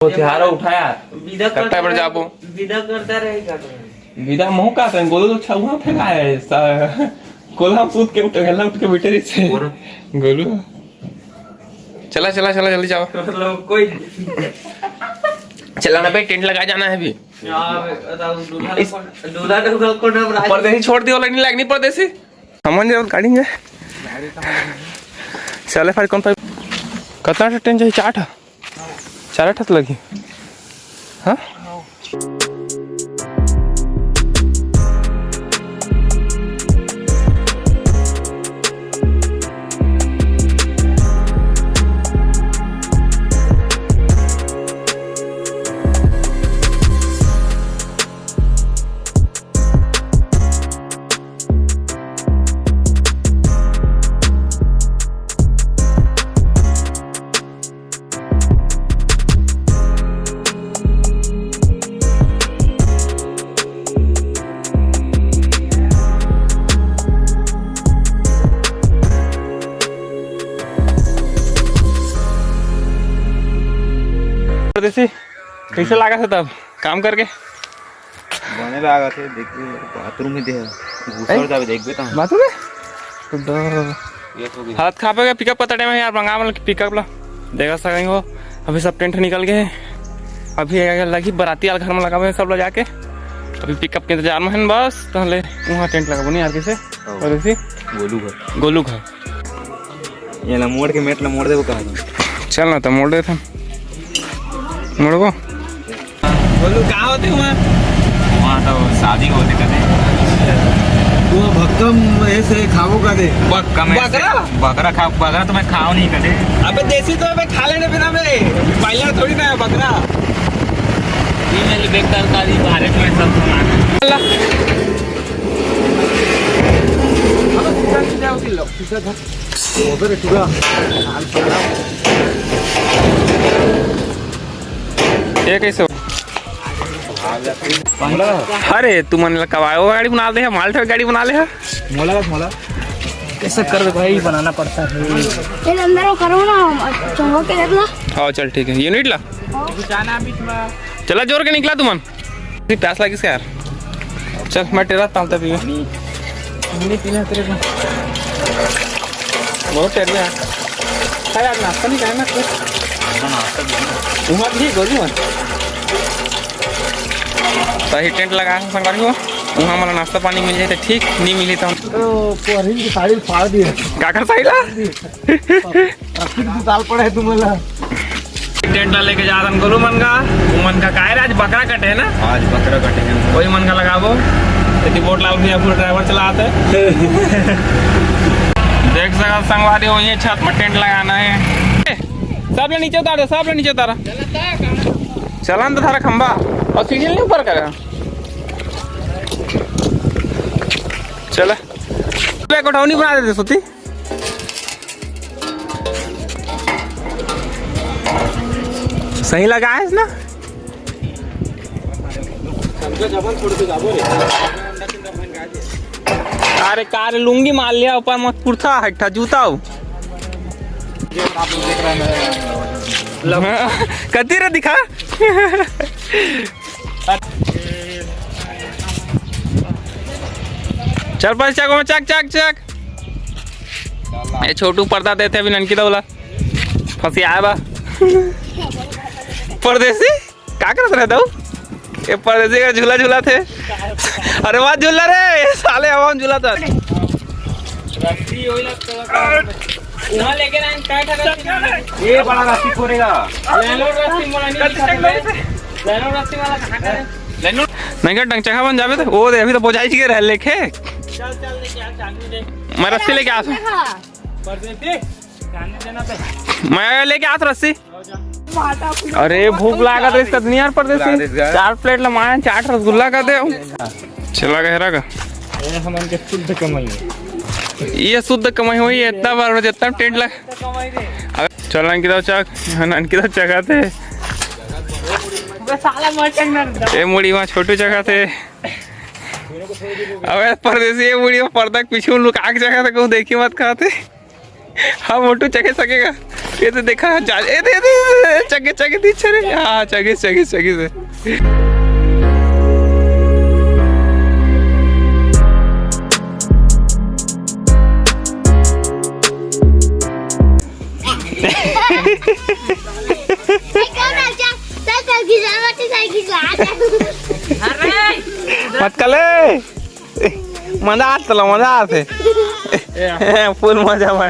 तिहारा उठाया विदा कट्टा पर जाबो विदा करता रहेगा विदा मोह का सन गोलू तो छुआ फेंका है कोला कूद के उठ के बैठे रही से गोलू चला चला चला जल्दी जाओ मतलब कोई चला ना भाई टेंट लगा जाना है अभी दूल्हा को परदेसी छोड़ दियो लगनी लगनी परदेसी हमन जब गाड़ी में चले फिर कौन कितना टेंट चाहिए चार ठस लगी हाँ परदेसी कैसे लगा था तब काम करके बने लगा थे देखिए बाथरूम में घुसर जावे देखबे त बाथरूम में हालत खराब हो गया पिकअप का टाइम है यार मंगा वाला पिकअप ला देखा सकेंगे हो अभी सब टेंट निकल गए अभी लगी बराती वाला घर में लगा हुए सब लोग जाके अभी पिकअप के इंतजार में है बस पहले वहाँ टेंट लगा नहीं यार कैसे परदेसी गोलू घर ये ला मोड़ के मेट ला मोड़ देबो कहां चल ना तो मोड़ दे था मोड़बो बोलू कहाँ होते वहाँ तो शादी होते कदे वो भक्कम ऐसे खाओ कदे बकरा खा बकरा तो मैं खाओ नहीं कदे अबे देसी तो मैं खा लेने बिना में पहले थोड़ी ना है बकरा ये मेरे बेकार काली भारत में सब ये कैसे अरे तू मन कबाओ गाड़ी बना दे माल ठोक गाड़ी बना ले मोला कैसे कर दे भाई बनाना पड़ता है ये अंदर वो करो ना चंगो के देख लो हाँ चल ठीक है यूनिट ला जाना बीच में चला जोर के निकला तुमन प्यास लगी यार चल मैं तेरा तालता पी नहीं पीना तेरे को बहुत टेर में यार नाश्ता नहीं करना कुछ वहाँ भी गोलू मन सही टेंट लगा संगवारी हो वहाँ हमारा नाश्ता पानी मिल जाए तो ठीक नहीं मिली तो पोरिन की साड़ी फाड़ दी काकर सही ला दाल पड़ा है तुम्हारा टेंट ला लेके जा रहा गोलू मन का मन का काय आज बकरा कटे है ना आज बकरा कटे हैं वही मन का लगाबो यदि बोट लाल भैया फुल ड्राइवर चलाते देख सका संगवारी हो ये छत में टेंट लगाना है सब नीचे उतार सब नीचे उतारा चला तो थारा खंबा और सीढ़ी नहीं ऊपर करेगा चला कोठौनी बना देते सोती सही लगा है ना अरे कार लुंगी मार लिया ऊपर मत कुर्ता हट्टा जूता कती रे दिखा चल पास चक चक चक चक ये छोटू पर्दा देते अभी ननकी दौला फंसी आया बा परदेसी क्या करत रहे दो ये परदेसी का झूला झूला थे अरे वाह झूला रे साले हवा में झूला था वहाँ लेके ना काय ठगा ये बड़ा रास्ती कोरेगा लैंडलॉर्ड रास्ती वाला लैंडलॉर्ड रास्ती वाला कहां का है नहीं क्या डंग चखा बन जावे तो वो दे अभी तो पहुंचाई के रह लेके चल लेके आ चाकू दे मैं रस्सी लेके आ परदेसी जाने देना पे मैं लेके आ रस्सी अरे भूख लगा तो इसका दुनिया परदेसी 4 प्लेट लमाया 4 रसगुल्ला का दे चला गहरा का ये हमन के शुद्ध कमाई ये शुद्ध कमाई हुई है इतना बार जितना टेंट लगा चल अंकिता चक अंकिता चकाते ये मुड़ी वहाँ छोटू चकाते अबे परदेसी ये मुड़ी में पर्दा पीछे लुका के जगह था कहूँ देखी मत खाते हाँ मोटू चखे सकेगा। ये तो देखा चगे चगे दीछे रे हाँ चगे चगे चगे से मत कले मजा आता मजा आते फुल मजा मैं